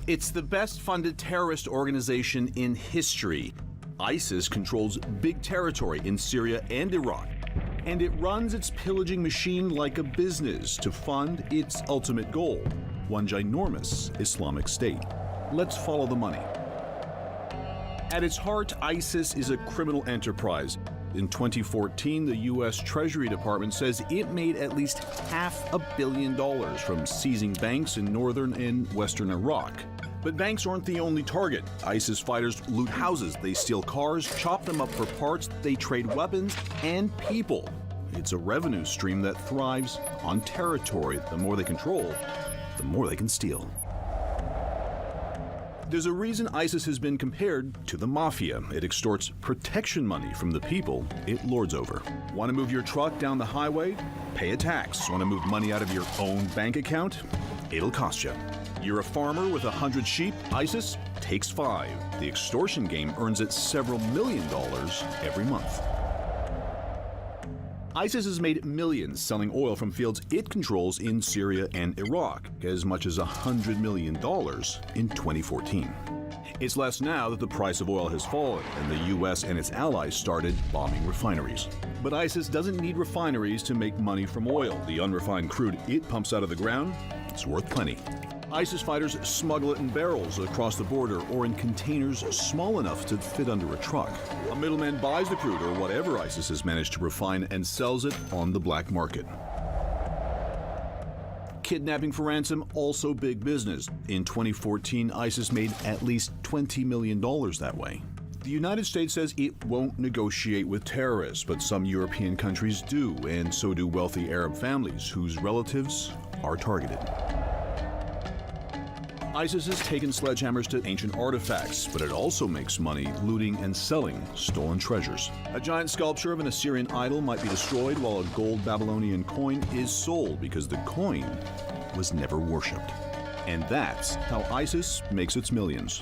It's the best-funded terrorist organization in history. ISIS controls big territory in Syria and Iraq, and it runs its pillaging machine like a business to fund its ultimate goal, one ginormous Islamic State. Let's follow the money. At its heart, ISIS is a criminal enterprise. In 2014, the U.S. Treasury Department says it made at least $500 million from seizing banks in northern and western Iraq. But banks aren't the only target. ISIS fighters loot houses, they steal cars, chop them up for parts, they trade weapons and people. It's a revenue stream that thrives on territory. The more they control, the more they can steal. There's a reason ISIS has been compared to the mafia. It extorts protection money from the people it lords over. Want to move your truck down the highway? Pay a tax. Want to move money out of your own bank account? It'll cost you. You're a farmer with 100 sheep? ISIS takes 5. The extortion game earns it several $1 million every month. ISIS has made millions selling oil from fields it controls in Syria and Iraq, as much as $100 million in 2014. It's less now that the price of oil has fallen and the U.S. and its allies started bombing refineries. But ISIS doesn't need refineries to make money from oil. The unrefined crude it pumps out of the ground, it's worth plenty. ISIS fighters smuggle it in barrels across the border or in containers small enough to fit under a truck. A middleman buys the crude or whatever ISIS has managed to refine and sells it on the black market. Kidnapping for ransom, also big business. In 2014, ISIS made at least $20 million that way. The United States says it won't negotiate with terrorists, but some European countries do, and so do wealthy Arab families whose relatives are targeted. ISIS has taken sledgehammers to ancient artifacts, but it also makes money looting and selling stolen treasures. A giant sculpture of an Assyrian idol might be destroyed while a gold Babylonian coin is sold because the coin was never worshipped. And that's how ISIS makes its millions.